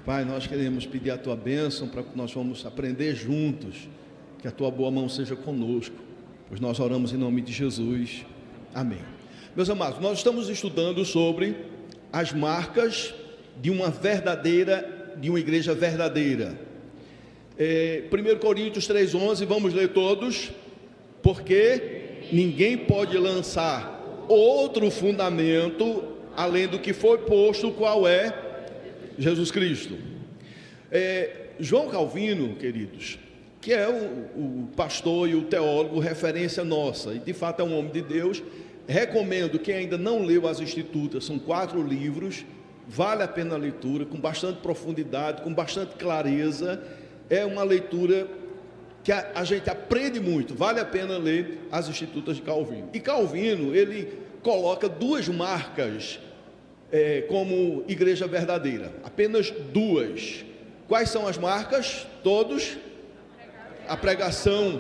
Pai, nós queremos pedir a Tua bênção para que nós vamos aprender juntos, que a Tua boa mão seja conosco, pois nós oramos em nome de Jesus. Amém. Meus amados, nós estamos estudando sobre as marcas de uma igreja verdadeira. 1 Coríntios 3,11, vamos ler todos. Porque ninguém pode lançar outro fundamento além do que foi posto, qual é Jesus Cristo. João Calvino, queridos, que é o pastor e o teólogo referência nossa, e de fato é um homem de Deus. Recomendo, quem ainda não leu as Institutas, são 4 livros, vale a pena a leitura, com bastante profundidade, com bastante clareza. É uma leitura que a gente aprende muito, vale a pena ler as Institutas de Calvino. E Calvino, ele coloca 2 marcas como igreja verdadeira, apenas 2. Quais são as marcas? Todos: a pregação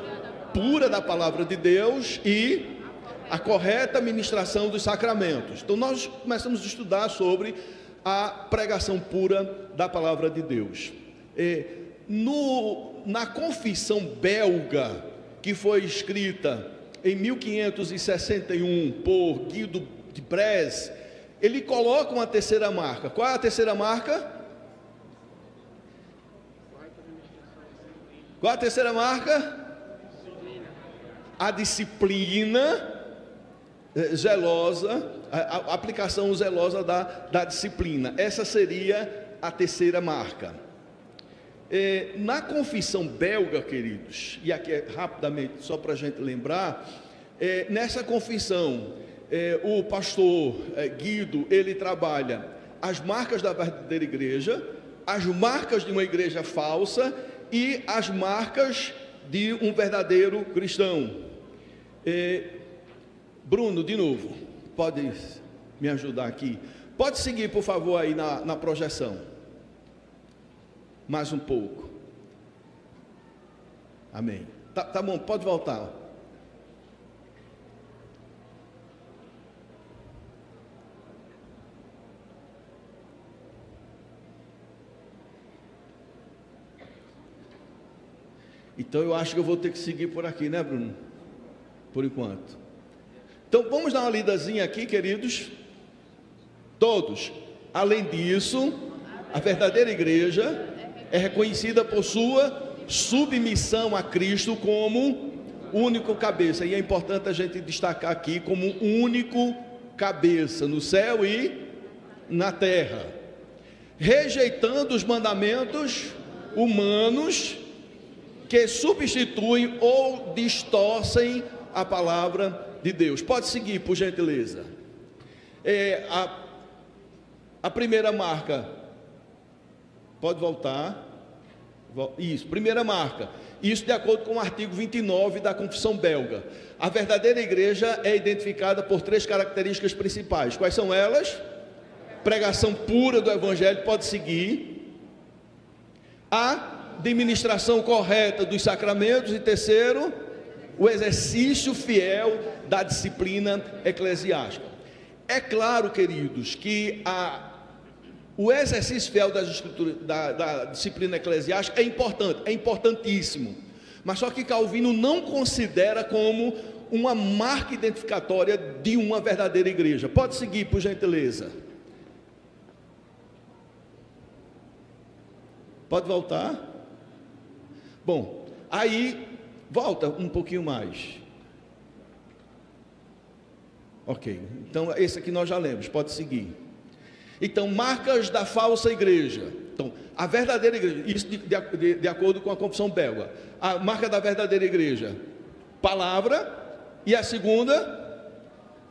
pura da palavra de Deus e a correta ministração dos sacramentos. Então nós começamos a estudar sobre a pregação pura da palavra de Deus. Na Confissão Belga, que foi escrita em 1561 por Guido de Bresse, ele coloca uma terceira marca. Qual é a terceira marca? Qual é a terceira marca? A disciplina zelosa, a aplicação zelosa da disciplina. Essa seria a terceira marca. Na Confissão Belga, queridos, e aqui rapidamente, só para a gente lembrar, nessa confissão, o pastor Guido, ele trabalha as marcas da verdadeira igreja, as marcas de uma igreja falsa e as marcas de um verdadeiro cristão. Bruno, de novo, pode me ajudar aqui? Pode seguir, por favor, aí na projeção. Mais um pouco. Amém. Tá bom, pode voltar. Então eu acho que eu vou ter que seguir por aqui, né, Bruno? Por enquanto. Então vamos dar uma lidazinha aqui, queridos. Todos. Além disso, a verdadeira igreja é reconhecida por sua submissão a Cristo como único cabeça. E é importante a gente destacar aqui como único cabeça no céu e na terra, rejeitando os mandamentos humanos que substituem ou distorcem a palavra de Deus. Pode seguir, por gentileza. A primeira marca. Pode voltar. Isso, primeira marca. Isso de acordo com o artigo 29 da Confissão Belga. A verdadeira igreja é identificada por 3 características principais. Quais são elas? Pregação pura do Evangelho, pode seguir. A administração correta dos sacramentos. E terceiro, o exercício fiel da disciplina eclesiástica. É claro, queridos, que o exercício fiel das escrituras, da disciplina eclesiástica é importante, é importantíssimo. Mas só que Calvino não considera como uma marca identificatória de uma verdadeira igreja. Pode seguir, por gentileza. Pode voltar? Bom, aí, volta um pouquinho mais. Ok, então esse aqui nós já lemos, pode seguir. Então, marcas da falsa igreja. Então, a verdadeira igreja, isso de acordo com a Confissão Belga. A marca da verdadeira igreja, palavra. E a segunda,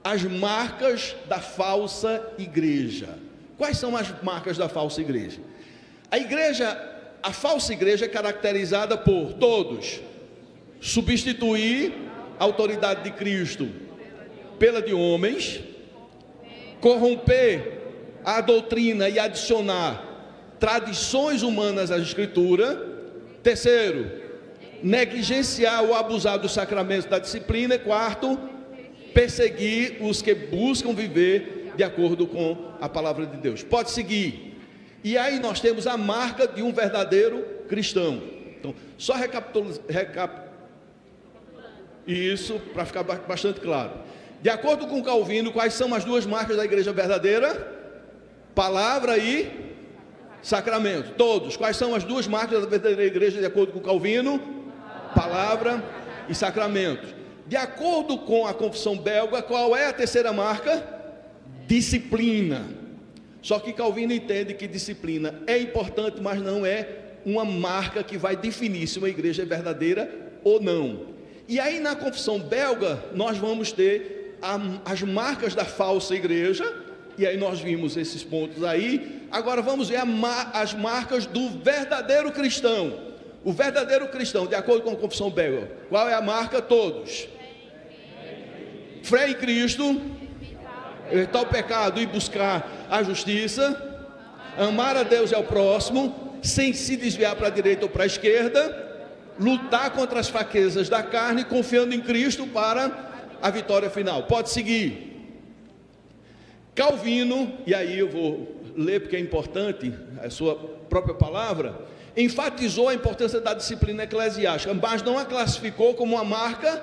as marcas da falsa igreja. Quais são as marcas da falsa igreja? A falsa igreja é caracterizada por todos: substituir a autoridade de Cristo pela de homens, corromper a doutrina e adicionar tradições humanas à escritura. Terceiro, negligenciar ou abusar dos sacramentos da disciplina. E quarto, perseguir os que buscam viver de acordo com a palavra de Deus. Pode seguir. E aí nós temos a marca de um verdadeiro cristão. Então, só isso, para ficar bastante claro. De acordo com Calvino, quais são as duas marcas da igreja verdadeira? Palavra e sacramento. Todos. Quais são as duas marcas da verdadeira igreja, de acordo com Calvino? Palavra e sacramento. De acordo com a confissão belga, qual é a terceira marca? Disciplina. Só que Calvino entende que disciplina é importante, mas não é uma marca que vai definir se uma igreja é verdadeira ou não. E aí na confissão belga nós vamos ter as marcas da falsa igreja, e aí nós vimos esses pontos aí. Agora vamos ver as marcas do verdadeiro cristão. O verdadeiro cristão, de acordo com a confissão belga, qual é a marca? Todos. Fé em Cristo, evitar o pecado e buscar a justiça, amar a Deus e ao próximo, sem se desviar para a direita ou para a esquerda, lutar contra as fraquezas da carne, confiando em Cristo para a vitória final. Pode seguir. Calvino, e aí eu vou ler porque é importante, a sua própria palavra, enfatizou a importância da disciplina eclesiástica, mas não a classificou como uma marca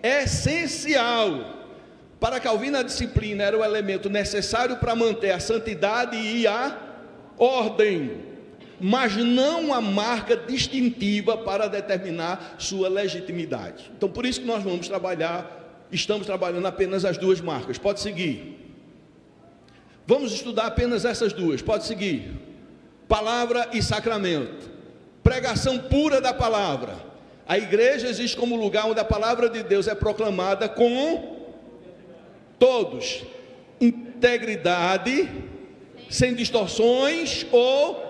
essencial. Para Calvino, a disciplina era o elemento necessário para manter a santidade e a ordem, mas não a marca distintiva para determinar sua legitimidade. Então, por isso que nós estamos trabalhando apenas as duas marcas. Pode seguir. Vamos estudar apenas essas duas. Pode seguir. Palavra e sacramento. Pregação pura da palavra. A igreja existe como lugar onde a palavra de Deus é proclamada com todos, integridade, sem distorções ou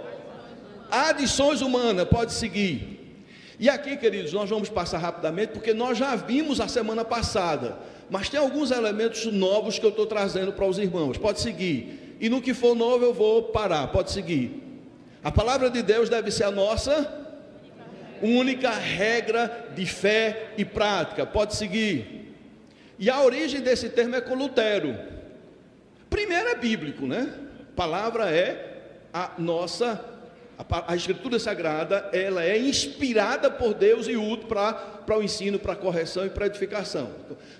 adições humanas. Pode seguir. E aqui, queridos, nós vamos passar rapidamente, porque nós já vimos a semana passada, mas tem alguns elementos novos que eu estou trazendo para os irmãos. Pode seguir. E no que for novo eu vou parar. Pode seguir. A palavra de Deus deve ser a nossa única regra de fé e prática. Pode seguir. E a origem desse termo é com Lutero. Primeiro é bíblico, né? Palavra é a nossa, a Escritura Sagrada, ela é inspirada por Deus e útil para o ensino, para a correção e para a edificação.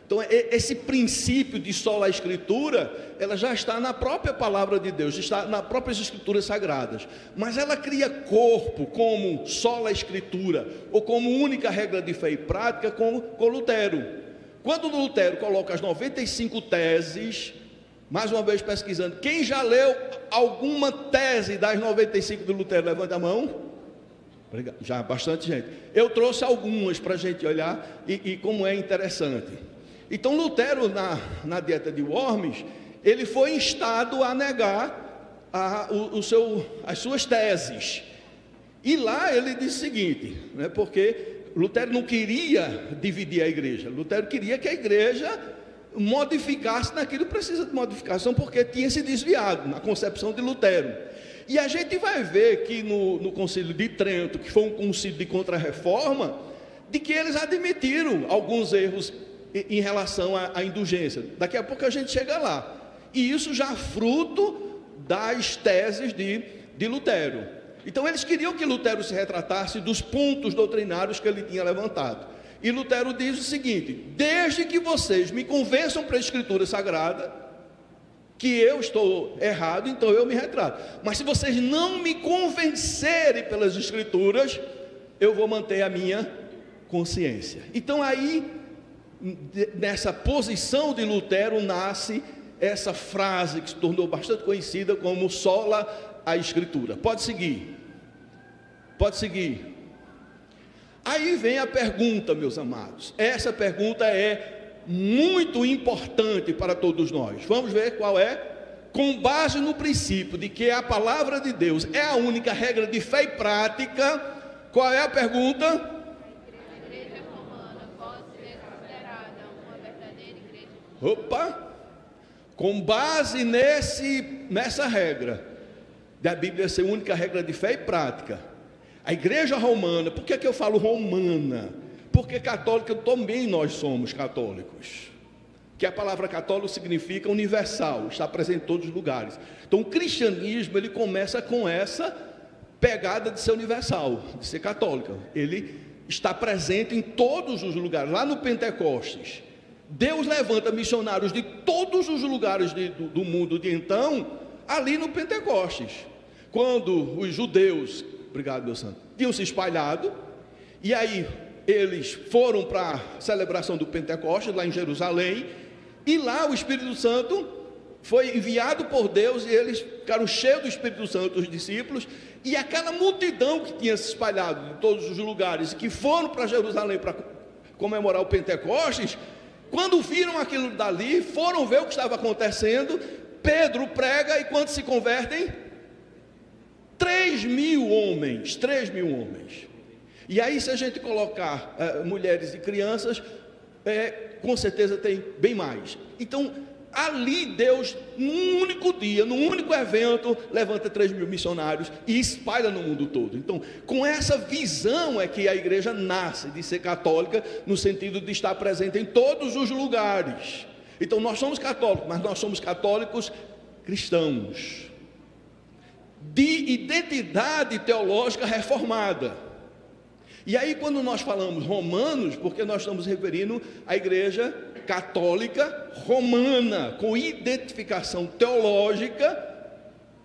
Então, esse princípio de sola Escritura, ela já está na própria Palavra de Deus, está nas próprias Escrituras Sagradas. Mas ela cria corpo como sola Escritura, ou como única regra de fé e prática com Lutero. Quando Lutero coloca as 95 teses, mais uma vez pesquisando, quem já leu alguma tese das 95 de Lutero? Levanta a mão. Obrigado. Já bastante gente. Eu trouxe algumas para a gente olhar e como é interessante. Então Lutero, na dieta de Worms, ele foi instado a negar as suas teses. E lá ele disse o seguinte, né, porque Lutero não queria dividir a igreja. Lutero queria que a igreja modificasse naquilo que precisa de modificação, porque tinha se desviado na concepção de Lutero. E a gente vai ver que no concílio de Trento, que foi um concílio de contra-reforma, de que eles admitiram alguns erros em relação à indulgência. Daqui a pouco a gente chega lá. E isso já fruto das teses de Lutero. Então eles queriam que Lutero se retratasse dos pontos doutrinários que ele tinha levantado. E Lutero diz o seguinte: desde que vocês me convençam para a Escritura Sagrada que eu estou errado, então eu me retrato. Mas se vocês não me convencerem pelas Escrituras, eu vou manter a minha consciência. Então aí, nessa posição de Lutero, nasce essa frase que se tornou bastante conhecida como sola a Escritura. Pode seguir. Pode seguir. Aí vem a pergunta, meus amados. Essa pergunta é muito importante para todos nós. Vamos ver qual é. Com base no princípio de que a palavra de Deus é a única regra de fé e prática, qual é a pergunta? A igreja romana pode ser considerada uma verdadeira igreja? Opa! Com base nessa regra da Bíblia ser a única regra de fé e prática, a igreja romana, por que eu falo romana? Porque católica também nós somos católicos. que a palavra católico significa universal, está presente em todos os lugares. Então o cristianismo, ele começa com essa pegada de ser universal, de ser católica. Ele está presente em todos os lugares. Lá no Pentecostes, Deus levanta missionários de todos os lugares do mundo de então, ali no Pentecostes. Quando os judeus, obrigado meu santo, tinham se espalhado, e aí eles foram para a celebração do Pentecostes, lá em Jerusalém, e lá o Espírito Santo foi enviado por Deus, e eles ficaram cheios do Espírito Santo, os discípulos, e aquela multidão que tinha se espalhado de todos os lugares, que foram para Jerusalém para comemorar o Pentecostes, quando viram aquilo dali, foram ver o que estava acontecendo. Pedro prega, e quando se convertem, 3.000 homens, 3.000 homens. E aí, se a gente colocar mulheres e crianças, com certeza tem bem mais. Então, ali Deus, num único dia, num único evento, levanta 3.000 missionários e espalha no mundo todo. Então, com essa visão é que a igreja nasce, de ser católica, no sentido de estar presente em todos os lugares. Então, nós somos católicos, mas nós somos católicos cristãos, de identidade teológica reformada. E aí, quando nós falamos romanos, porque nós estamos referindo à igreja católica romana, com identificação teológica,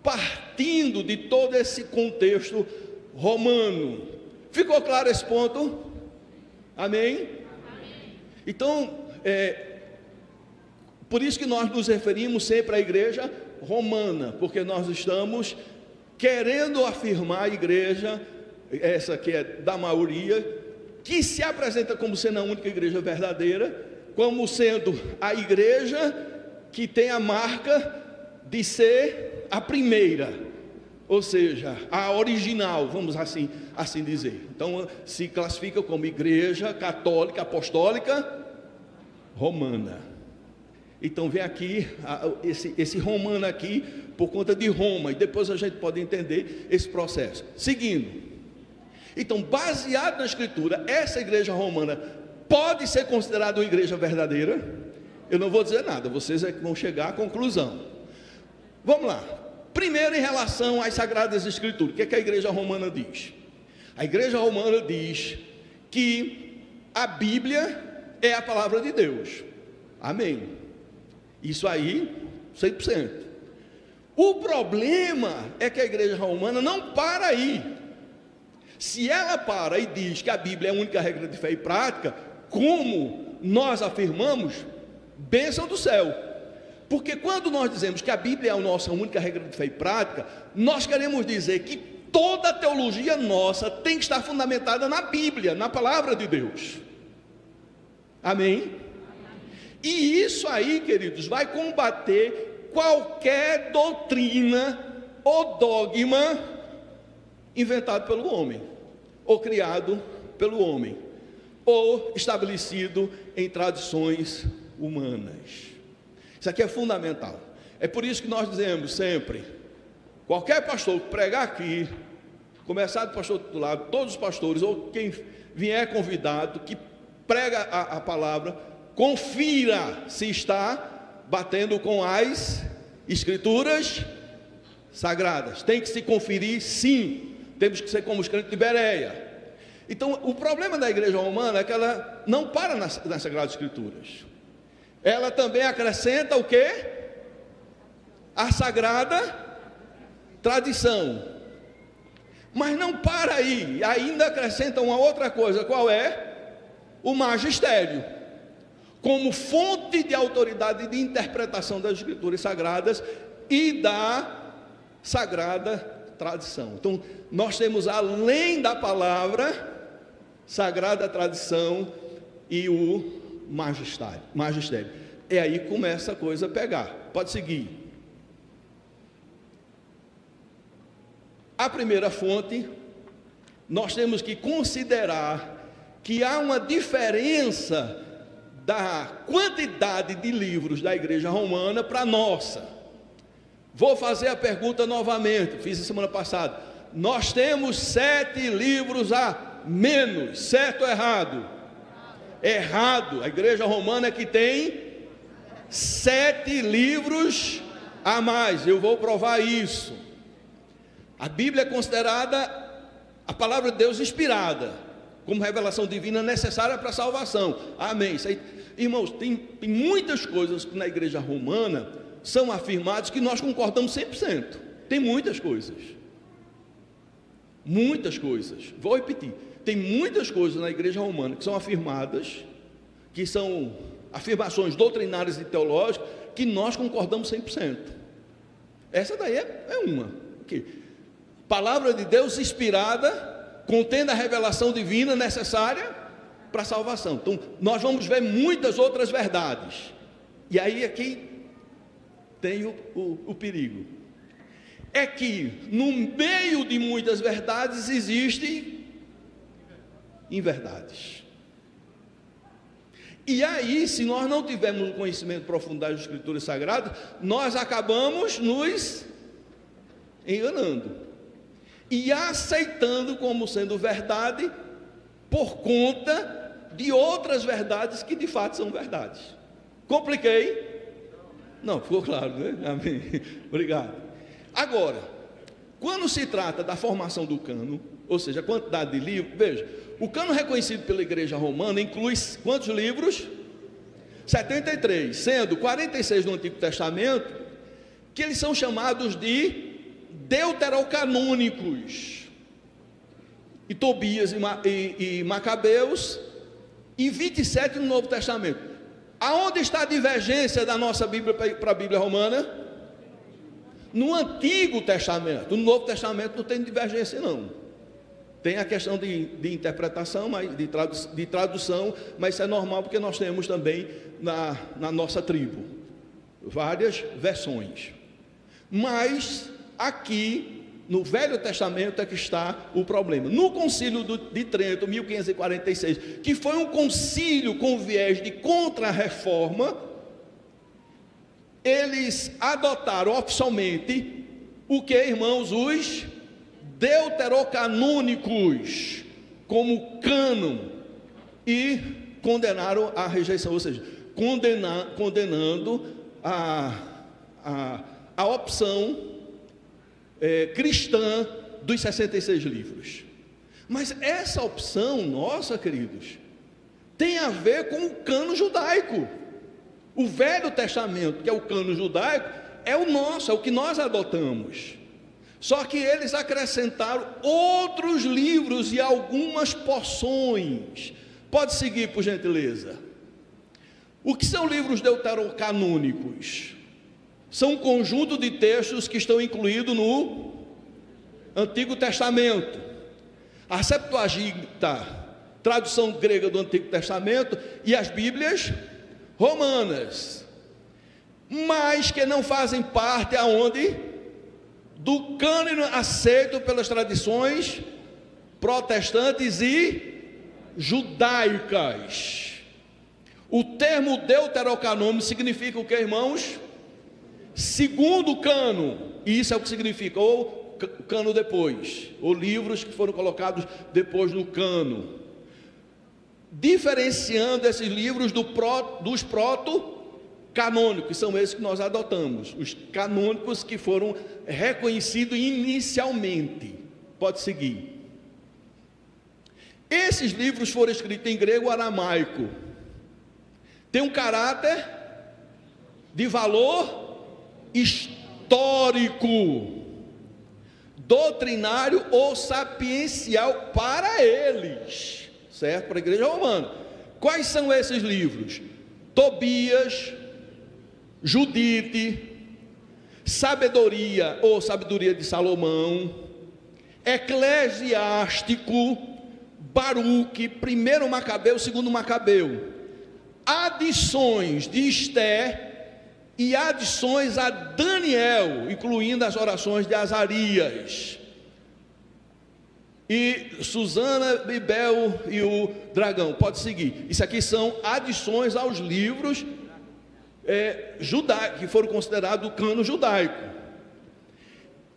partindo de todo esse contexto romano. Ficou claro esse ponto? Amém? Amém. Então, por isso que nós nos referimos sempre à igreja romana, porque nós estamos querendo afirmar a igreja, essa que é da maioria, que se apresenta como sendo a única igreja verdadeira, como sendo a igreja que tem a marca de ser a primeira, ou seja, a original, vamos assim dizer. Então se classifica como igreja católica, apostólica, romana. Então vem aqui, esse romano aqui, por conta de Roma, e depois a gente pode entender esse processo. Seguindo, então, baseado na Escritura, essa igreja romana pode ser considerada uma igreja verdadeira? Eu não vou dizer nada, vocês é que vão chegar à conclusão. Vamos lá. Primeiro, em relação às Sagradas Escrituras, o que é que a igreja romana diz? A igreja romana diz que a Bíblia é a palavra de Deus. Amém. Isso aí, 100%. O problema é que a igreja romana não para aí. Se ela para e diz que a Bíblia é a única regra de fé e prática, como nós afirmamos, bênção do céu. Porque quando nós dizemos que a Bíblia é a nossa única regra de fé e prática, nós queremos dizer que toda a teologia nossa tem que estar fundamentada na Bíblia, na palavra de Deus. Amém? E isso aí, queridos, vai combater qualquer doutrina ou dogma inventado pelo homem, ou criado pelo homem, ou estabelecido em tradições humanas. Isso aqui é fundamental. É por isso que nós dizemos sempre, qualquer pastor que pregar aqui, começar do pastor titular, todos os pastores, ou quem vier convidado, que prega a palavra, confira se está batendo com as Escrituras sagradas. Tem que se conferir, sim. Temos que ser como os crentes de Bereia. Então, o problema da igreja romana é que ela não para nas Sagradas Escrituras. Ela também acrescenta o quê? A sagrada tradição. Mas não para aí, ainda acrescenta uma outra coisa, qual é? O magistério, como fonte de autoridade de interpretação das Escrituras sagradas e da sagrada tradição. Então, nós temos, além da palavra, sagrada tradição e o magistério. É aí que começa a coisa a pegar. Pode seguir. A primeira fonte, nós temos que considerar que há uma diferença da quantidade de livros da igreja romana para a nossa. Vou fazer a pergunta novamente, fiz a semana passada. Nós temos 7 livros a menos, certo ou errado? Errado. A igreja romana é que tem 7 livros a mais. Eu vou provar isso. A Bíblia é considerada a palavra de Deus inspirada, como revelação divina necessária para a salvação. Amém. Isso aí, irmãos, tem muitas coisas que na igreja romana são afirmadas que nós concordamos 100%. Tem muitas coisas. Muitas coisas. Vou repetir. Tem muitas coisas na igreja romana que são afirmadas, que são afirmações doutrinárias e teológicas, que nós concordamos 100%. Essa daí é uma. Okay. Palavra de Deus inspirada, contendo a revelação divina necessária para a salvação. Então, nós vamos ver muitas outras verdades. E aí aqui tem o perigo. É que no meio de muitas verdades existem inverdades. E aí, se nós não tivermos um conhecimento profundo das Escrituras Sagradas, nós acabamos nos enganando e aceitando como sendo verdade por conta de outras verdades que de fato são verdades. Compliquei? Não, ficou claro, né? Amém. Obrigado. Agora, quando se trata da formação do cano, ou seja, a quantidade de livros, veja, o cano reconhecido pela igreja romana inclui quantos livros? 73, sendo 46 no Antigo Testamento, que eles são chamados de deuterocanônicos, e Tobias e Macabeus, e 27 no Novo Testamento. Aonde está a divergência da nossa Bíblia para a Bíblia romana? No Antigo Testamento. No Novo Testamento não tem divergência não. Tem a questão de interpretação, de tradução, mas isso é normal porque nós temos também na nossa tribo várias versões. Mas aqui no Velho Testamento é que está o problema. No Concílio de Trento, 1546, que foi um concílio com viés de contra-reforma, eles adotaram oficialmente o que, irmãos? Os deuterocanônicos como cânon, e condenaram a rejeição, ou seja, condenando a opção cristã dos 66 livros. Mas essa opção nossa, queridos, tem a ver com o cânon judaico. O Velho Testamento, que é o cânon judaico, é o nosso, é o que nós adotamos. Só que eles acrescentaram outros livros e algumas porções. Pode seguir, por gentileza. O que são livros deuterocanônicos? São um conjunto de textos que estão incluídos no Antigo Testamento. A Septuaginta, tradução grega do Antigo Testamento, e as Bíblias romanas, mas que não fazem parte aonde? Do cânone aceito pelas tradições protestantes e judaicas. O termo deuterocanônico significa o que, irmãos? Segundo cano, e isso é o que significa, ou cano depois, ou livros que foram colocados depois do cano, diferenciando esses livros dos proto-canônicos, que são esses que nós adotamos, os canônicos que foram reconhecidos inicialmente. Pode seguir. Esses livros foram escritos em grego aramaico, tem um caráter de valor histórico, doutrinário ou sapiencial para eles, certo? Para a igreja romana. Quais são esses livros? Tobias, Judite, Sabedoria ou Sabedoria de Salomão, Eclesiástico, Baruque, primeiro Macabeu, segundo Macabeu, adições de Esté e adições a Daniel, incluindo as orações de Azarias, e Susana, Bibel e o dragão. Pode seguir. Isso aqui são adições aos livros judaicos, que foram considerados o cano judaico.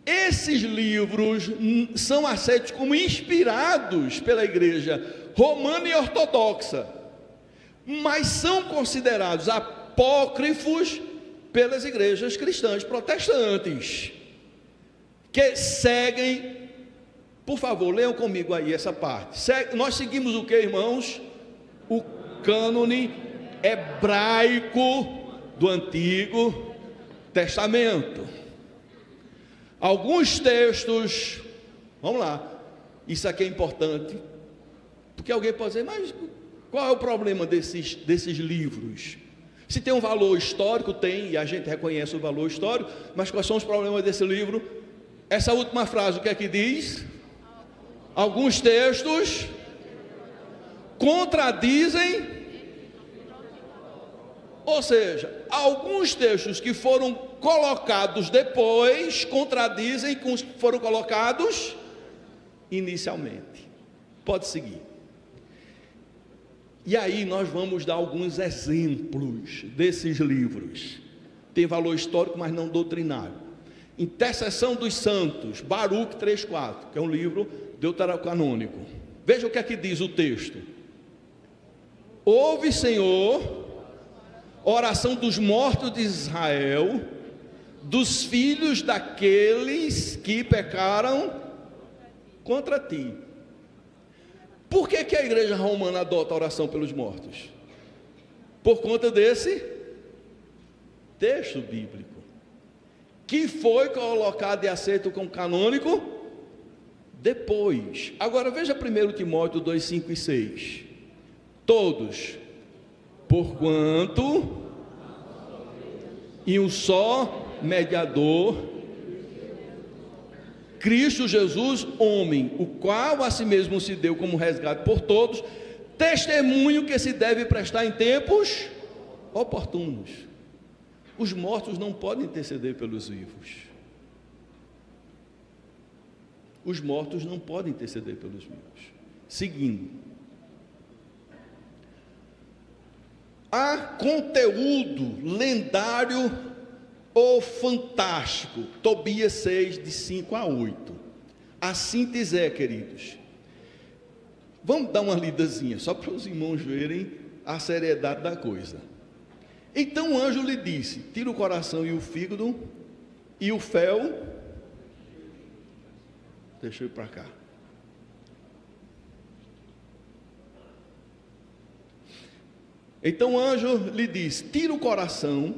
Esses livros são aceitos como inspirados pela igreja romana e ortodoxa, mas são considerados apócrifos pelas igrejas cristãs protestantes, que seguem, por favor, leiam comigo aí essa parte. Nós seguimos o que, irmãos? O cânone hebraico do Antigo Testamento. Alguns textos, vamos lá, isso aqui é importante, porque alguém pode dizer, mas qual é o problema desses livros? Se tem um valor histórico, tem, e a gente reconhece o valor histórico, mas quais são os problemas desse livro? Essa última frase, o que é que diz? Alguns textos contradizem, ou seja, alguns textos que foram colocados depois contradizem com os que foram colocados inicialmente. Pode seguir. E aí nós vamos dar alguns exemplos desses livros. Tem valor histórico, mas não doutrinário. Intercessão dos Santos, Baruque 3:4, que é um livro deuterocanônico. Veja o que é que diz o texto. Ouve, Senhor, oração dos mortos de Israel, dos filhos daqueles que pecaram contra ti. Por que a igreja romana adota a oração pelos mortos? Por conta desse texto bíblico, que foi colocado e aceito como canônico depois. Agora veja 1 Timóteo 2, 5 e 6. Todos, porquanto e um só mediador, Cristo Jesus, homem, o qual a si mesmo se deu como resgate por todos, testemunho que se deve prestar em tempos oportunos. Os mortos não podem interceder pelos vivos. Os mortos não podem interceder pelos vivos. Seguindo. Há conteúdo lendário ou fantástico. Tobias 6, de 5 a 8. A síntese é, queridos. Vamos dar uma lidazinha, só para os irmãos verem a seriedade da coisa. Então o anjo lhe disse: tira o coração e o fígado e o fel. Deixa eu ir para cá. Então o anjo lhe disse: tira o coração,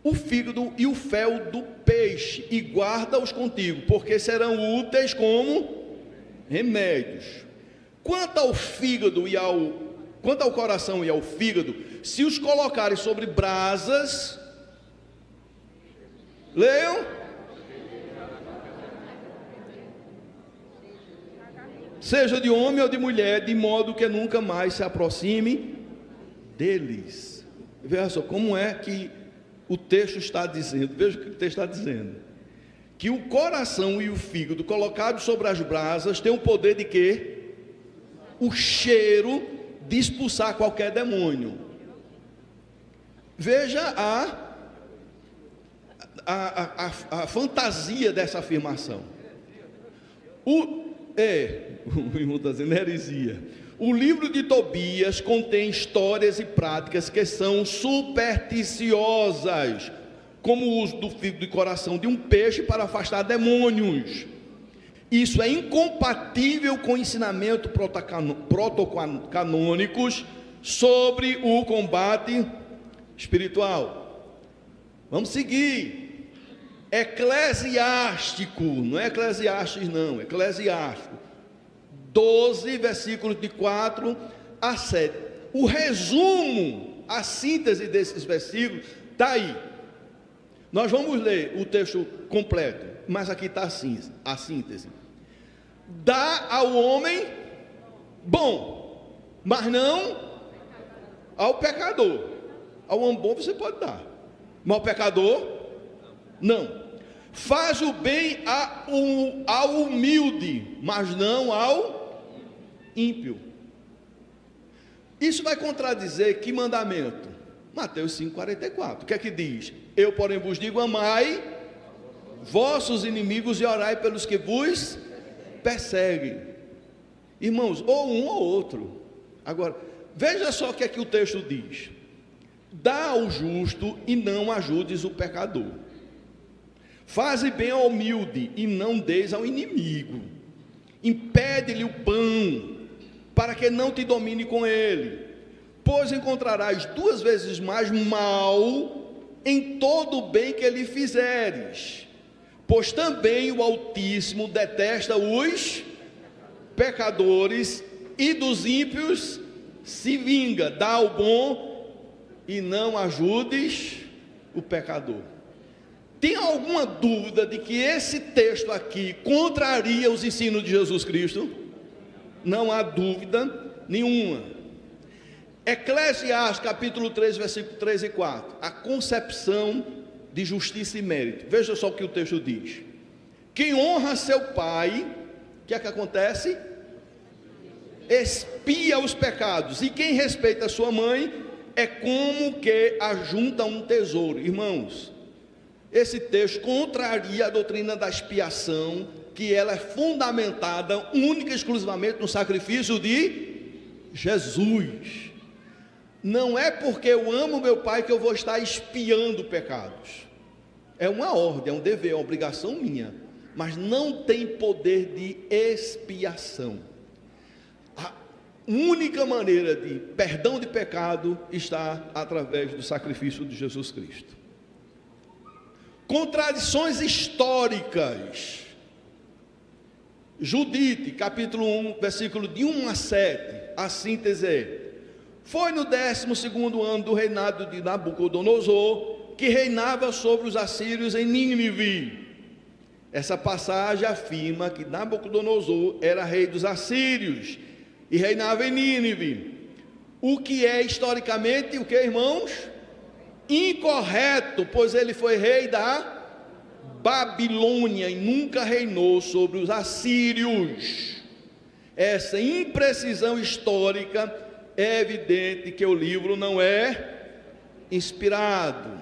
o fígado e o fel do peixe e guarda-os contigo, porque serão úteis como remédios. Quanto ao coração e ao fígado, se os colocarem sobre brasas, leiam, seja de homem ou de mulher, de modo que nunca mais se aproxime deles. Veja só como é que o texto está dizendo. Veja o que o texto está dizendo: que o coração e o fígado colocados sobre as brasas têm o poder de quê? O cheiro de expulsar qualquer demônio. Veja a fantasia dessa afirmação. O irmão está dizendo heresia. O livro de Tobias contém histórias e práticas que são supersticiosas, como o uso do fígado e coração de um peixe para afastar demônios. Isso é incompatível com ensinamentos protocanônicos sobre o combate espiritual. Vamos seguir. Eclesiástico, não é Eclesiastes não, Eclesiástico 12, versículos de 4 a 7. O resumo, a síntese desses versículos está aí. Nós vamos ler o texto completo, mas aqui está a síntese. Dá ao homem bom, mas não ao pecador. Ao homem bom você pode dar, mas ao pecador, não. Faz o bem ao humilde, mas não ao ímpio. Isso vai contradizer que mandamento? Mateus 5,44. O que é que diz? Eu, porém, vos digo: amai vossos inimigos e orai pelos que vos perseguem. Irmãos, ou um ou outro. Agora, veja só o que é que o texto diz: Dá ao justo e não ajudes o pecador. Faze bem ao humilde e não deis ao inimigo. Impede-lhe o pão, para que não te domine com ele, pois encontrarás 2 vezes mais mal em todo o bem que lhe fizeres. Pois também o Altíssimo detesta os pecadores e dos ímpios se vinga. Dá ao bom e não ajudes o pecador. Tem alguma dúvida de que esse texto aqui contraria os ensinos de Jesus Cristo? Não há dúvida nenhuma. Eclesiastes capítulo 3, versículo 3 e 4. A concepção de justiça e mérito. Veja só o que o texto diz. Quem honra seu pai, o que é que acontece? Expia os pecados. E quem respeita sua mãe é como que ajunta um tesouro. Irmãos, esse texto contraria a doutrina da expiação, que ela é fundamentada única e exclusivamente no sacrifício de Jesus. Não é porque eu amo meu pai que eu vou estar expiando pecados. É uma ordem, é um dever, é uma obrigação minha, mas não tem poder de expiação. A única maneira de perdão de pecado está através do sacrifício de Jesus Cristo. Contradições históricas. Judite, capítulo 1, versículo de 1 a 7, a síntese é: foi no 12º ano do reinado de Nabucodonosor, que reinava sobre os assírios em Nínive. Essa passagem afirma que Nabucodonosor era rei dos assírios e reinava em Nínive, o que é historicamente, o que, irmãos? Incorreto, pois ele foi rei da Babilônia e nunca reinou sobre os assírios. Essa imprecisão histórica é evidente que o livro não é inspirado.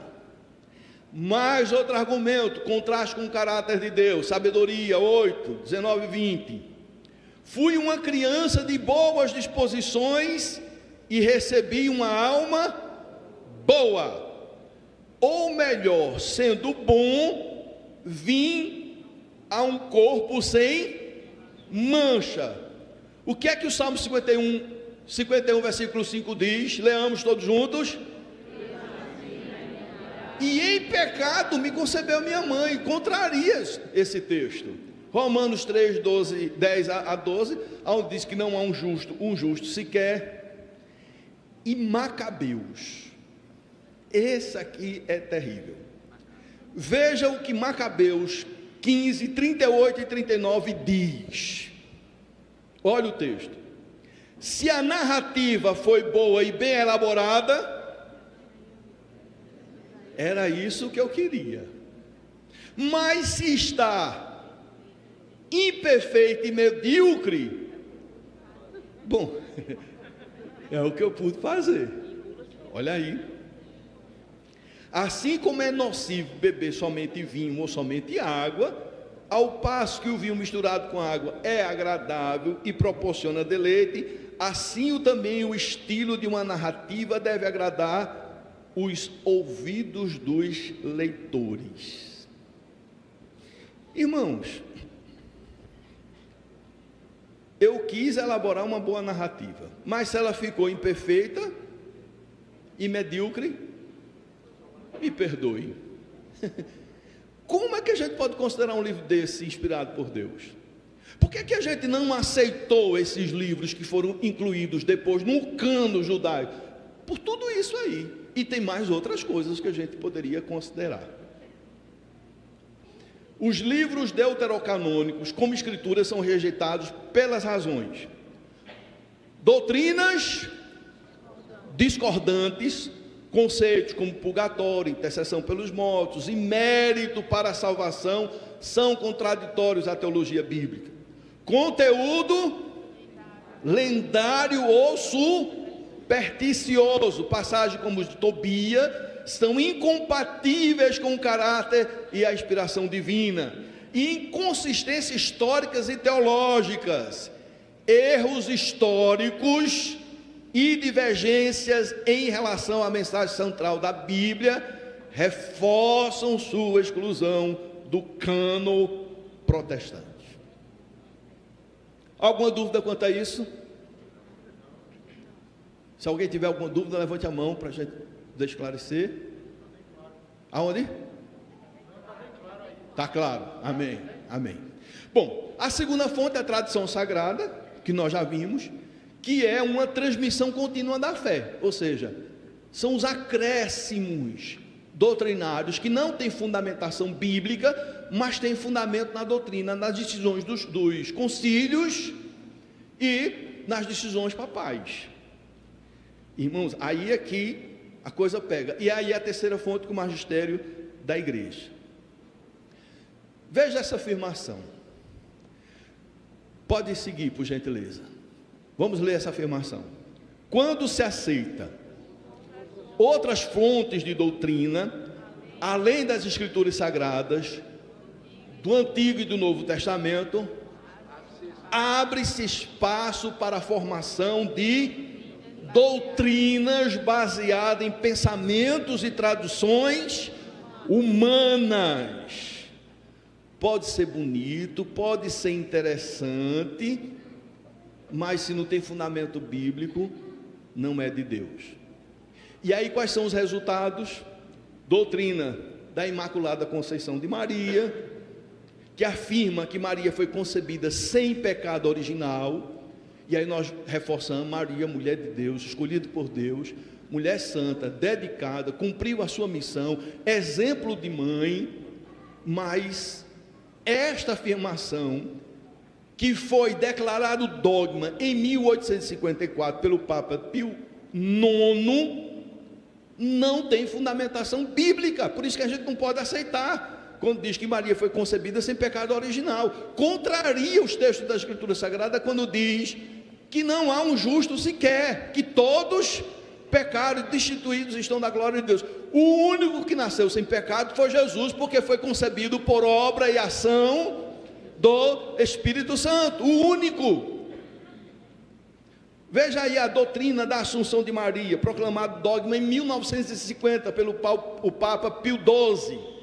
Mais outro argumento, contraste com o caráter de Deus. Sabedoria 8, 19 e 20. Fui uma criança de boas disposições e recebi uma alma boa. Ou melhor, sendo bom, vim a um corpo sem mancha. O que é que o Salmo 51, versículo 5 diz? Leamos todos juntos. E em pecado me concebeu minha mãe. Contraria esse texto. Romanos 3, 10 a 12, onde diz que não há um justo sequer. E Macabeus. Esse aqui é terrível. Veja o que Macabeus 15, 38 e 39 diz. Olha o texto. Se a narrativa foi boa e bem elaborada, era isso que eu queria. Mas se está imperfeita e medíocre, bom, é o que eu pude fazer. Olha aí. Assim como é nocivo beber somente vinho ou somente água, ao passo que o vinho misturado com água é agradável e proporciona deleite, assim também o estilo de uma narrativa deve agradar os ouvidos dos leitores. Irmãos, eu quis elaborar uma boa narrativa, mas se ela ficou imperfeita e medíocre, me perdoe. Como é que a gente pode considerar um livro desse inspirado por Deus? Por que a gente não aceitou esses livros que foram incluídos depois no cânon judaico? Por tudo isso aí. E tem mais outras coisas que a gente poderia considerar. Os livros deuterocanônicos, como escrituras, são rejeitados pelas razões: doutrinas discordantes, conceitos como purgatório, intercessão pelos mortos e mérito para a salvação são contraditórios à teologia bíblica. Conteúdo lendário ou supersticioso, passagens como os de Tobias, são incompatíveis com o caráter e a inspiração divina. E inconsistências históricas e teológicas, erros históricos e divergências em relação à mensagem central da Bíblia reforçam sua exclusão do cânon protestante. Alguma dúvida quanto a isso? Se alguém tiver alguma dúvida, levante a mão para a gente esclarecer. Aonde? Está claro, amém, amém. Bom, a segunda fonte é a tradição sagrada, que nós já vimos, que é uma transmissão contínua da fé, ou seja, são os acréscimos doutrinários que não têm fundamentação bíblica, mas têm fundamento na doutrina, nas decisões dos concílios e nas decisões papais. Irmãos, aí é que a coisa pega, e aí é a terceira fonte, com o magistério da igreja. Veja essa afirmação, pode seguir por gentileza, vamos ler essa afirmação. Quando se aceita outras fontes de doutrina, além das escrituras sagradas, do Antigo e do Novo Testamento, abre-se espaço para a formação de doutrinas baseadas em pensamentos e traduções humanas. Pode ser bonito, pode ser interessante, mas se não tem fundamento bíblico, não é de Deus. E aí quais são os resultados? Doutrina da Imaculada Conceição de Maria, que afirma que Maria foi concebida sem pecado original. E aí nós reforçamos: Maria, mulher de Deus, escolhida por Deus, mulher santa, dedicada, cumpriu a sua missão, exemplo de mãe. Mas esta afirmação, que foi declarado dogma em 1854 pelo Papa Pio IX, não tem fundamentação bíblica. Por isso que a gente não pode aceitar quando diz que Maria foi concebida sem pecado original. Contraria os textos da Escritura Sagrada quando diz que não há um justo sequer, que todos pecaram e destituídos estão da glória de Deus. O único que nasceu sem pecado foi Jesus, porque foi concebido por obra e ação do Espírito Santo, o único. Veja aí a doutrina da Assunção de Maria, proclamado dogma em 1950 pelo Papa Pio XII.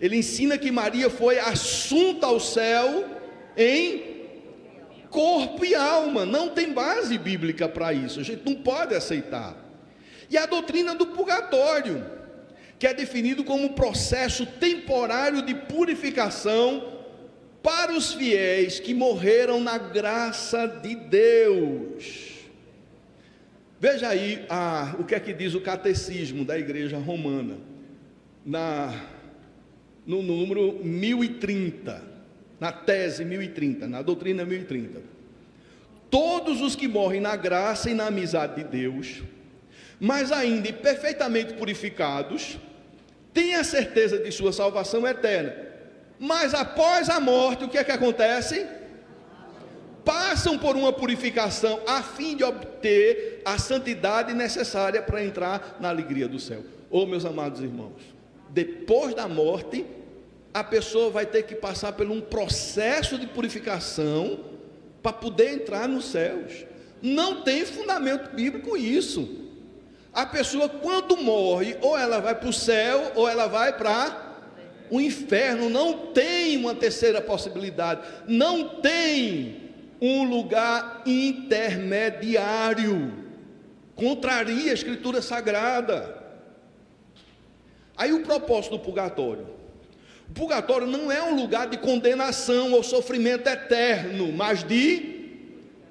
Ele ensina que Maria foi assunta ao céu em corpo e alma. Não tem base bíblica para isso, a gente não pode aceitar. E a doutrina do purgatório, que é definido como um processo temporário de purificação para os fiéis que morreram na graça de Deus. Veja aí o que é que diz o catecismo da Igreja Romana, no número 1030, na tese 1030, na doutrina 1030. Todos os que morrem na graça e na amizade de Deus, mas ainda perfeitamente purificados, têm a certeza de sua salvação eterna. Mas após a morte, o que é que acontece? Passam por uma purificação a fim de obter a santidade necessária para entrar na alegria do céu. Oh, meus amados irmãos, depois da morte, a pessoa vai ter que passar por um processo de purificação para poder entrar nos céus. Não tem fundamento bíblico isso. A pessoa, quando morre, ou ela vai para o céu, ou ela vai para o inferno. Não tem uma terceira possibilidade, não tem um lugar intermediário. Contraria a Escritura Sagrada. Aí o propósito do purgatório: o purgatório não é um lugar de condenação ou sofrimento eterno, mas de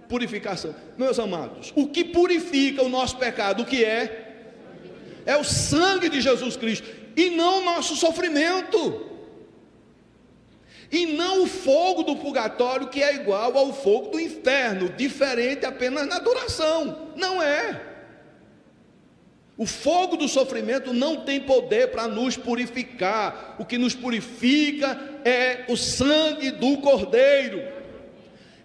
purificação. Meus amados, o que purifica o nosso pecado, o que é? É o sangue de Jesus Cristo, e não o nosso sofrimento, e não o fogo do purgatório, que é igual ao fogo do inferno, diferente apenas na duração. Não é. O fogo do sofrimento não tem poder para nos purificar. O que nos purifica é o sangue do Cordeiro,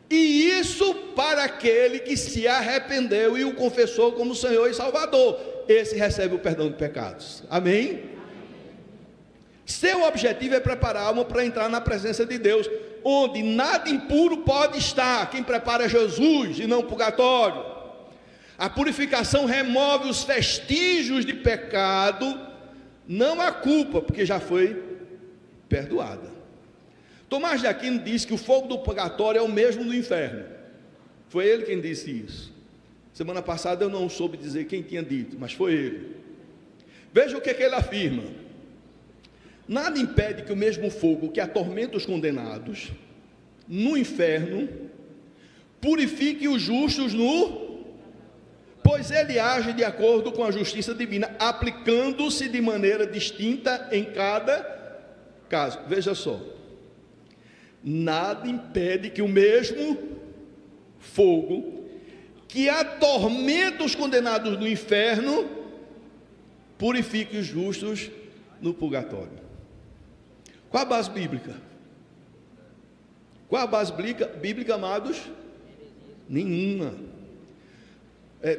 e isso para aquele que se arrependeu e o confessou como Senhor e Salvador. Esse recebe o perdão de pecados. Amém? Seu objetivo é preparar a alma para entrar na presença de Deus, onde nada impuro pode estar. Quem prepara é Jesus e não o purgatório. A purificação remove os vestígios de pecado, não a culpa, porque já foi perdoada. Tomás de Aquino disse que o fogo do purgatório é o mesmo do inferno. Foi ele quem disse isso. Semana passada eu não soube dizer quem tinha dito, mas foi ele. Veja o que ele afirma: nada impede que o mesmo fogo que atormenta os condenados no inferno purifique os justos pois ele age de acordo com a justiça divina, aplicando-se de maneira distinta em cada caso. Veja só, nada impede que o mesmo fogo que atormenta os condenados no inferno purifique os justos no purgatório. Qual a base bíblica? Qual a base bíblica, amados? Nenhuma.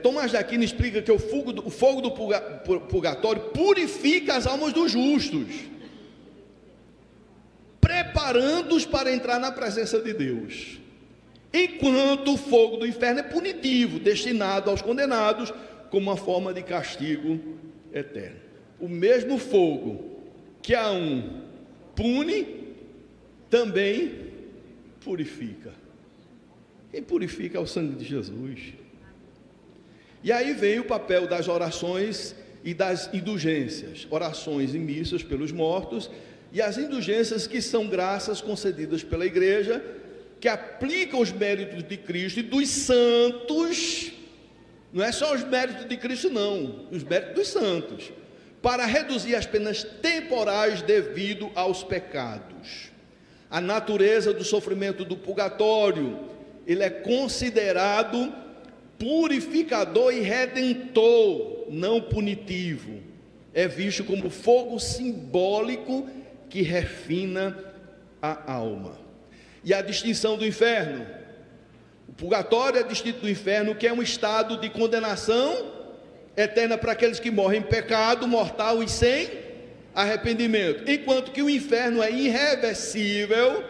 Tomás de Aquino explica que o fogo do purgatório purifica as almas dos justos, preparando-os para entrar na presença de Deus, enquanto o fogo do inferno é punitivo, destinado aos condenados como uma forma de castigo eterno. O mesmo fogo que a um pune, também purifica. Quem purifica é o sangue de Jesus. E aí vem o papel das orações e das indulgências, orações e missas pelos mortos, e as indulgências, que são graças concedidas pela igreja, que aplicam os méritos de Cristo e dos santos. Não é só os méritos de Cristo não, os méritos dos santos, para reduzir as penas temporais devido aos pecados. A natureza do sofrimento do purgatório, ele é considerado purificador e redentor, não punitivo. É visto como fogo simbólico que refina a alma. E a distinção do inferno: o purgatório é distinto do inferno, que é um estado de condenação eterna para aqueles que morrem em pecado mortal e sem arrependimento, enquanto que o inferno é irreversível.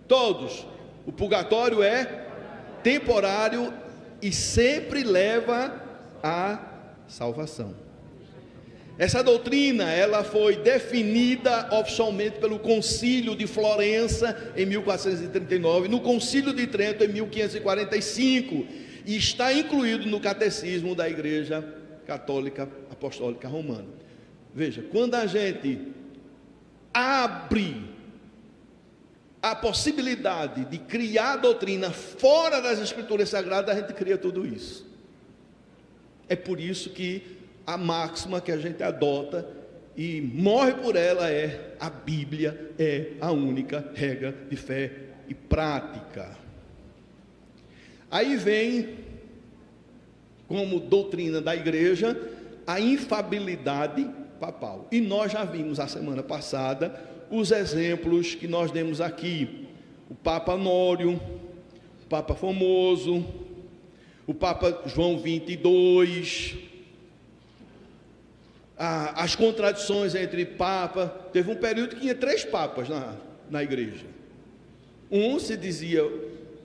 Todos. O purgatório é temporário e sempre leva à salvação. Essa doutrina, ela foi definida oficialmente pelo Concílio de Florença em 1439, no Concílio de Trento em 1545, e está incluído no Catecismo da Igreja Católica Apostólica Romana. Veja, quando a gente abre a possibilidade de criar doutrina fora das Escrituras Sagradas, a gente cria tudo isso. É por isso que a máxima que a gente adota e morre por ela é: a Bíblia é a única regra de fé e prática. Aí vem, como doutrina da igreja, a infabilidade papal. E nós já vimos a semana passada os exemplos que nós demos aqui: o Papa Honório, o Papa Formoso, o Papa João 22, as contradições entre Papa. Teve um período que tinha 3 papas na igreja. Um se dizia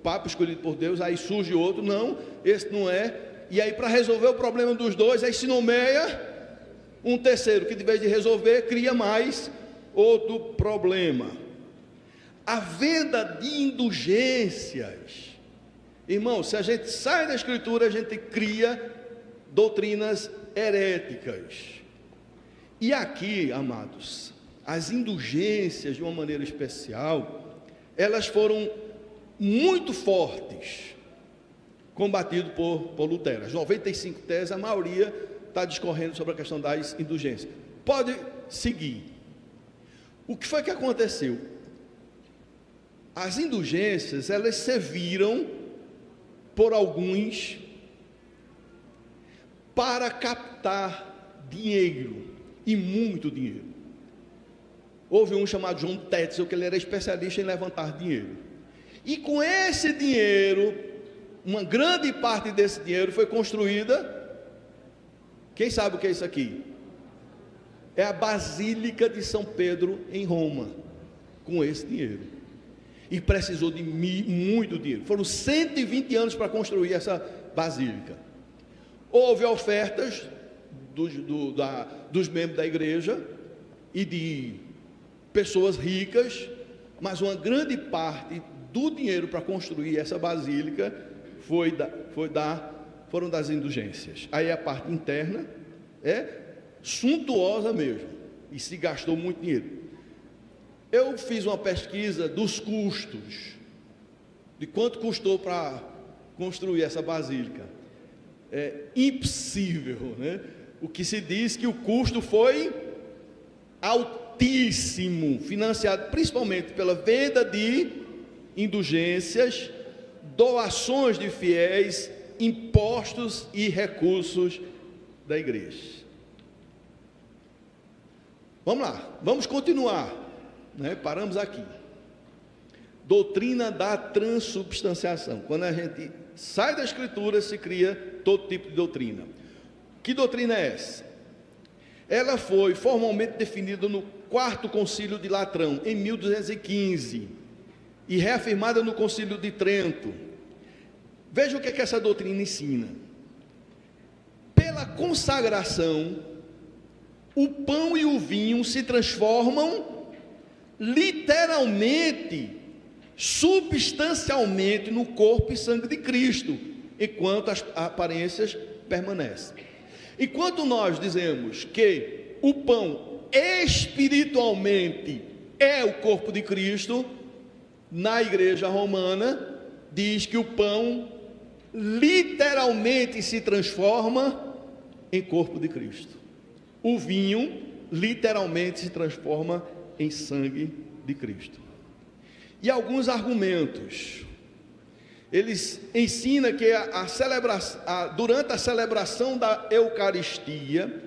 Papa escolhido por Deus, aí surge outro: não, esse não é. E aí, para resolver o problema dos dois, aí se nomeia um terceiro, que de vez de resolver, cria mais outro problema. A venda de indulgências, irmão, se a gente sai da Escritura, a gente cria doutrinas heréticas. E aqui, amados, as indulgências, de uma maneira especial, elas foram muito fortes, combatido por Lutero. As 95 teses, a maioria está discorrendo sobre a questão das indulgências. Pode seguir. O que foi que aconteceu? As indulgências, elas serviram por alguns para captar dinheiro, e muito dinheiro. Houve um chamado John Tetzel, que ele era especialista em levantar dinheiro. E com esse dinheiro, uma grande parte desse dinheiro foi construída. Quem sabe o que é isso aqui? É a Basílica de São Pedro em Roma, com esse dinheiro. E precisou de muito dinheiro. Foram 120 anos para construir essa basílica. houve ofertas dos membros da igreja e de pessoas ricas, mas uma grande parte do dinheiro para construir essa basílica foram das indulgências. Aí a parte interna é suntuosa mesmo, e se gastou muito dinheiro. Eu fiz uma pesquisa dos custos, de quanto custou para construir essa basílica. É impossível, né? O que se diz que o custo foi altíssimo, financiado principalmente pela venda de indulgências, doações de fiéis, impostos e recursos da igreja. Vamos lá, vamos continuar, né? Paramos aqui. Doutrina da transubstanciação. Quando a gente sai da Escritura, se cria todo tipo de doutrina. Que doutrina é essa? Ela foi formalmente definida no Quarto Concílio de Latrão, em 1215, e reafirmada no Concílio de Trento. Veja o que essa doutrina ensina. Pela consagração, o pão e o vinho se transformam literalmente, substancialmente no corpo e sangue de Cristo, enquanto as aparências permanecem. Enquanto nós dizemos que o pão espiritualmente é o corpo de Cristo, na igreja romana diz que o pão literalmente se transforma em corpo de Cristo. O vinho literalmente se transforma em sangue de Cristo. E alguns argumentos. Eles ensinam que durante a celebração da Eucaristia,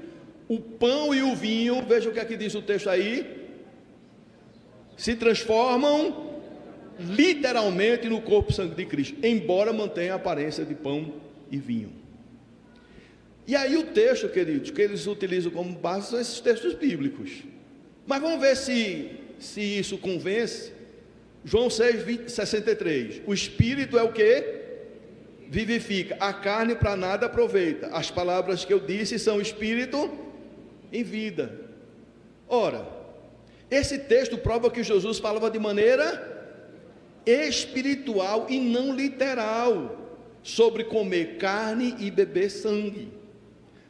o pão e o vinho, veja o que aqui diz o texto aí, se transformam literalmente no corpo e sangue de Cristo, embora mantenha a aparência de pão e vinho. E aí o texto, queridos, que eles utilizam como base são esses textos bíblicos. Mas vamos ver se isso convence. João 6,63. O Espírito é o que? Vivifica. A carne para nada aproveita. As palavras que eu disse são Espírito e vida. Ora, esse texto prova que Jesus falava de maneira espiritual e não literal sobre comer carne e beber sangue.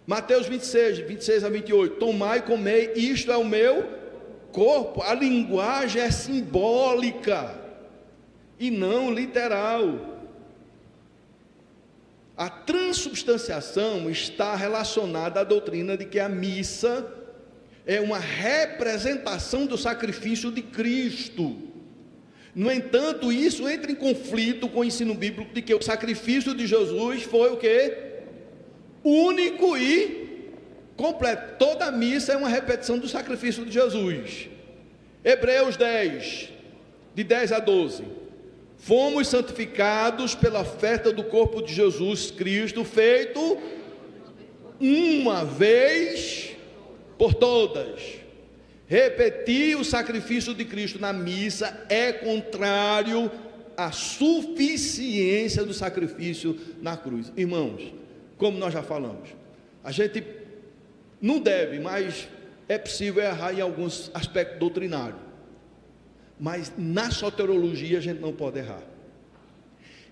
Mateus 26 a 28. Tomai e comei, isto é o meu corpo. A linguagem é simbólica e não literal. A transubstanciação está relacionada à doutrina de que a missa é uma representação do sacrifício de Cristo. No entanto, isso entra em conflito com o ensino bíblico de que o sacrifício de Jesus foi o quê? Único e completo. Toda a missa é uma repetição do sacrifício de Jesus. Hebreus 10, de 10 a 12. Fomos santificados pela oferta do corpo de Jesus Cristo, feito uma vez por todas. Repetir o sacrifício de Cristo na missa é contrário à suficiência do sacrifício na cruz. Irmãos, como nós já falamos, a gente não deve, mas é possível errar em alguns aspectos doutrinários. Mas na soteriologia a gente não pode errar.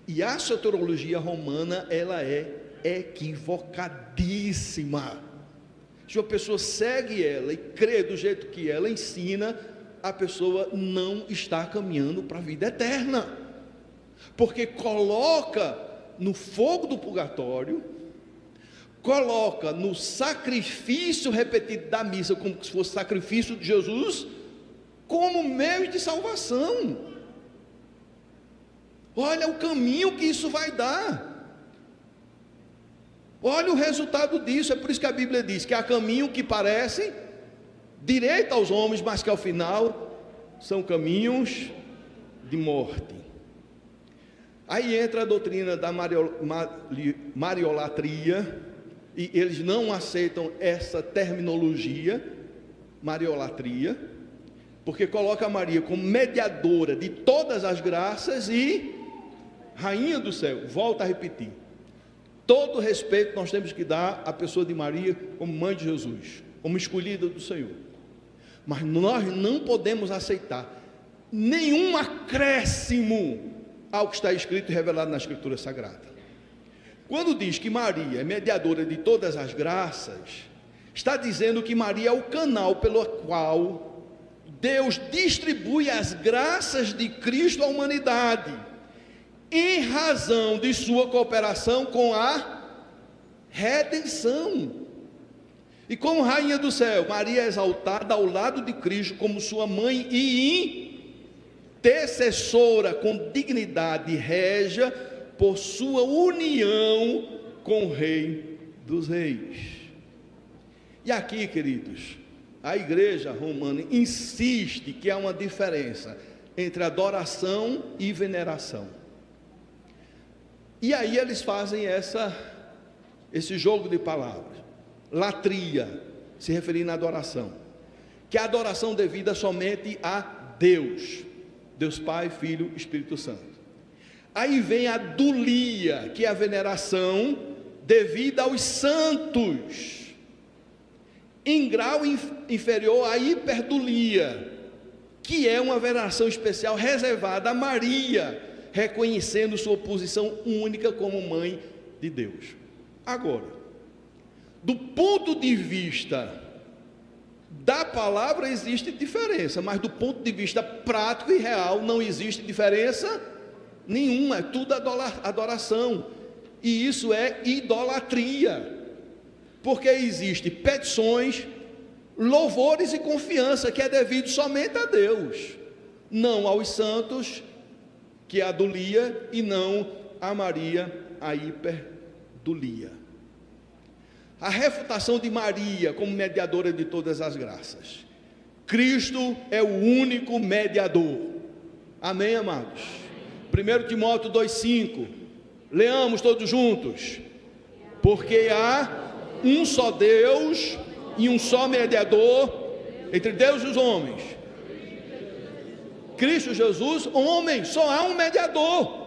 E a soteriologia romana, ela é equivocadíssima. Se uma pessoa segue ela e crê do jeito que ela ensina, a pessoa não está caminhando para a vida eterna. Porque coloca no fogo do purgatório, coloca no sacrifício repetido da missa, como se fosse sacrifício de Jesus, como meio de salvação. Olha o caminho que isso vai dar. Olha o resultado disso. É por isso que a Bíblia diz que há caminho que parece direito aos homens, mas que ao final são caminhos de morte. Aí entra a doutrina da mariolatria, e eles não aceitam essa terminologia, mariolatria, porque coloca Maria como mediadora de todas as graças e rainha do céu. Volto a repetir, Todo respeito nós temos que dar à pessoa de Maria como mãe de Jesus, como escolhida do Senhor. Mas nós não podemos aceitar nenhum acréscimo ao que está escrito e revelado na Escritura Sagrada. Quando diz que Maria é mediadora de todas as graças, está dizendo que Maria é o canal pelo qual Deus distribui as graças de Cristo à humanidade, em razão de sua cooperação com a redenção. E como rainha do céu, Maria é exaltada ao lado de Cristo como sua mãe e intercessora com dignidade régia por sua união com o Rei dos Reis. E aqui, queridos, a igreja romana insiste que há uma diferença entre adoração e veneração. E aí eles fazem esse jogo de palavras. Latria, se referindo à adoração, que é a adoração devida somente a Deus, Deus Pai, Filho, Espírito Santo. Aí vem a dulia, que é a veneração devida aos santos, em grau inferior à hiperdulia, que é uma veneração especial reservada a Maria, reconhecendo sua posição única como mãe de Deus. Agora, do ponto de vista da palavra existe diferença, mas do ponto de vista prático e real não existe diferença nenhuma, é tudo adoração, e isso é idolatria, porque existe petições, louvores e confiança que é devido somente a Deus, não aos santos, que é a dulia, e não a Maria, a hiperdulia. A refutação de Maria como mediadora de todas as graças. Cristo é o único mediador. Amém, amados? 1 Timóteo 2,5. Leamos todos juntos. Porque há um só Deus e um só mediador entre Deus e os homens. Cristo Jesus, homem, só há um mediador.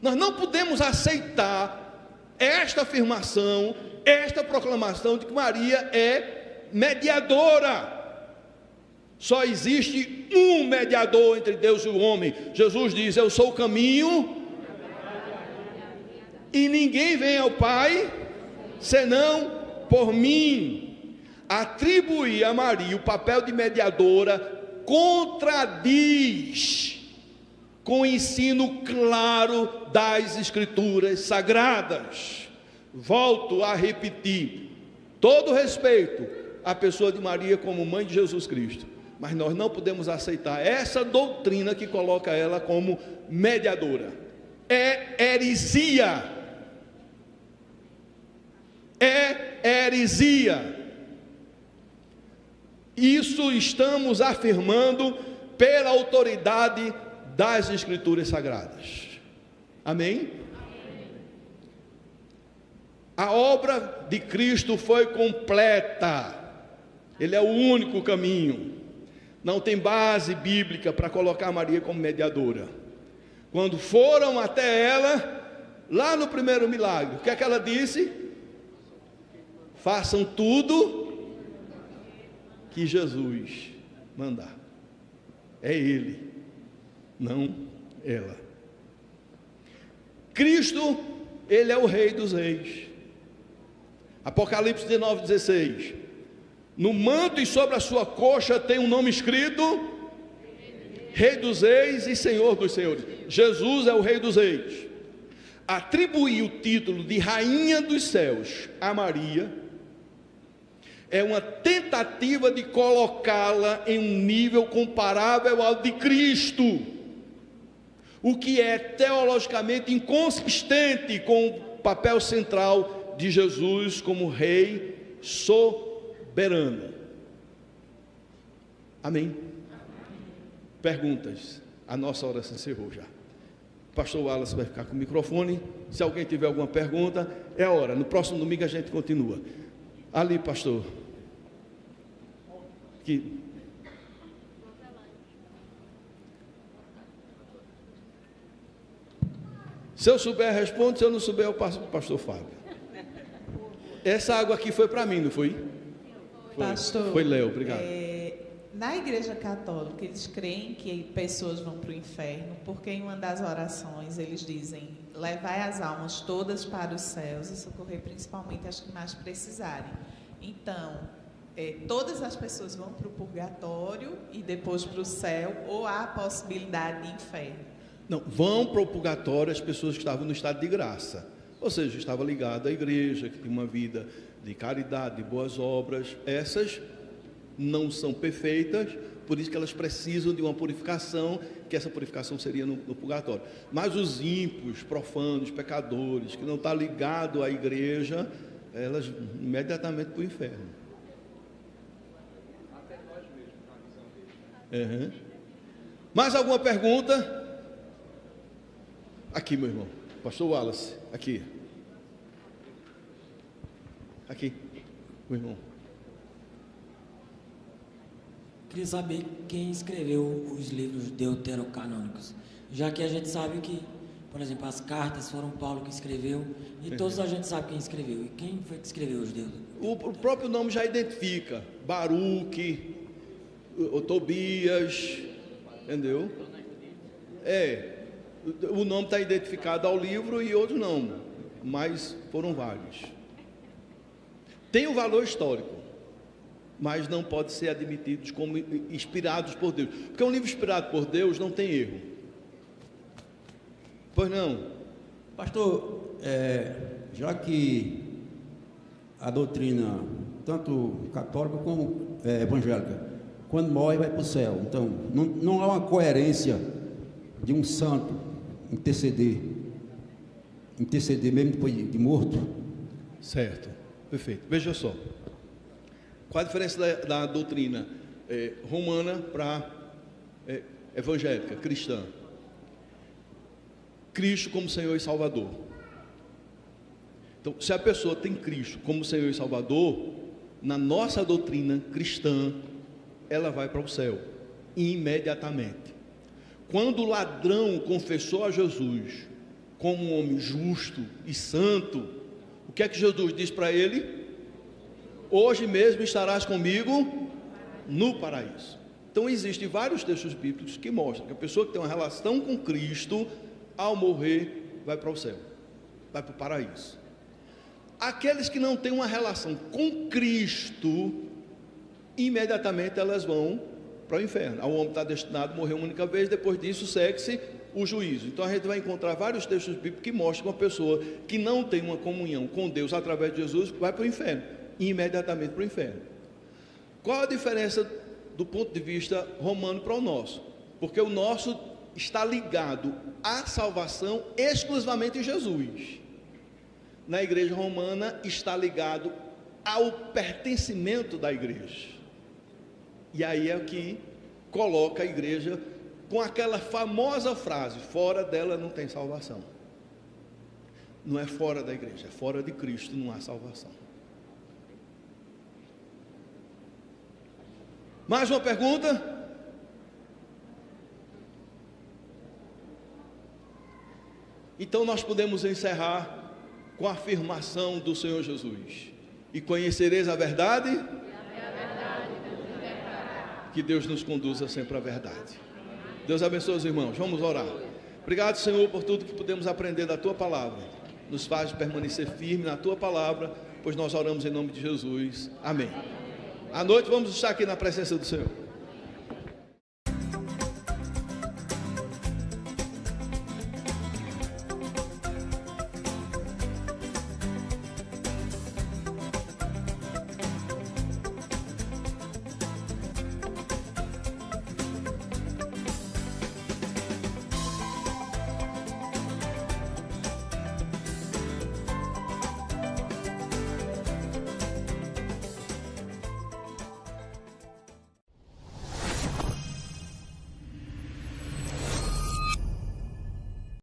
Nós não podemos aceitar esta afirmação, esta proclamação de que Maria é mediadora. Só existe um mediador entre Deus e o homem. Jesus diz: eu sou o caminho, e ninguém vem ao Pai senão por mim. Atribuir a Maria o papel de mediadora contradiz com o ensino claro das Escrituras Sagradas. Volto a repetir, todo respeito à pessoa de Maria como mãe de Jesus Cristo, mas nós não podemos aceitar essa doutrina que coloca ela como mediadora. É heresia. É heresia. Isso estamos afirmando pela autoridade das Escrituras Sagradas. Amém? A obra de Cristo foi completa. Ele é o único caminho. Não tem base bíblica para colocar Maria como mediadora. Quando foram até ela, lá no primeiro milagre, o que é que ela disse? Façam tudo que Jesus mandar. É Ele, não ela. Cristo, Ele é o Rei dos Reis. Apocalipse 19:16. No manto e sobre a sua coxa tem um nome escrito: Rei dos Reis e Senhor dos Senhores. Jesus é o Rei dos Reis. Atribuir o título de Rainha dos Céus a Maria é uma tentativa de colocá-la em um nível comparável ao de Cristo, o que é teologicamente inconsistente com o papel central de Jesus como Rei soberano. Amém? Perguntas? A nossa hora se encerrou já. O pastor Wallace vai ficar com o microfone. Se alguém tiver alguma pergunta, é a hora. No próximo domingo a gente continua. Ali, pastor. Que... Se eu souber, respondo. Se eu não souber, eu passo para o pastor Fábio. Essa água aqui foi para mim, não foi? Pastor, Foi Léo, obrigado. Na Igreja Católica, eles creem que pessoas vão para o inferno, porque em uma das orações eles dizem: levai as almas todas para os céus e socorrer principalmente as que mais precisarem. Então, todas as pessoas vão para o purgatório e depois para o céu, ou há a possibilidade de inferno? Não, vão para o purgatório as pessoas que estavam no estado de graça, ou seja, estava ligado à igreja, que tinha uma vida de caridade, de boas obras. Essas não são perfeitas, por isso que elas precisam de uma purificação, que essa purificação seria no purgatório. Mas os ímpios, profanos, pecadores, que não estão ligados à igreja, elas imediatamente para o inferno. Até nós mesmos, na visão deles. Mais alguma pergunta? Aqui, meu irmão, pastor Wallace, aqui, meu irmão. Queria saber quem escreveu os livros deuterocanônicos, já que a gente sabe que, por exemplo, as cartas foram Paulo que escreveu, e todos a gente sabe quem escreveu. E quem foi que escreveu os deuterocanônicos? O próprio nome já identifica, Baruque, o Tobias, entendeu? O nome está identificado ao livro e outros não, mas foram vários. Tem um valor histórico, mas não pode ser admitidos como inspirados por Deus, porque um livro inspirado por Deus não tem erro. Pois não? Pastor, já que a doutrina, tanto católica como evangélica, quando morre vai para o céu, então não há uma coerência de um santo interceder mesmo depois de morto? Certo, perfeito. Veja só, qual a diferença da doutrina romana para evangélica, cristã? Cristo como Senhor e Salvador. Então, se a pessoa tem Cristo como Senhor e Salvador, na nossa doutrina cristã, ela vai para o céu imediatamente. Quando o ladrão confessou a Jesus como um homem justo e santo, o que é que Jesus disse para ele? Hoje mesmo estarás comigo no paraíso. Então existem vários textos bíblicos que mostram que a pessoa que tem uma relação com Cristo, ao morrer, vai para o céu, vai para o paraíso. Aqueles que não têm uma relação com Cristo, imediatamente elas vão para o inferno. O homem está destinado a morrer uma única vez, depois disso segue-se o juízo. Então a gente vai encontrar vários textos bíblicos que mostram que uma pessoa que não tem uma comunhão com Deus através de Jesus vai para o inferno, imediatamente para o inferno. Qual a diferença do ponto de vista romano para o nosso? Porque o nosso está ligado à salvação exclusivamente em Jesus. Na igreja romana está ligado ao pertencimento da igreja. E aí é que coloca a igreja com aquela famosa frase: fora dela não tem salvação. Não é fora da igreja, é fora de Cristo não há salvação. Mais uma pergunta? Então nós podemos encerrar com a afirmação do Senhor Jesus: e conhecereis a verdade, que Deus nos conduza sempre à verdade. Deus abençoe os irmãos, vamos orar. Obrigado, Senhor, por tudo que podemos aprender da Tua Palavra. Nos faz permanecer firme na Tua Palavra, pois nós oramos em nome de Jesus. Amém. À noite vamos estar aqui na presença do Senhor.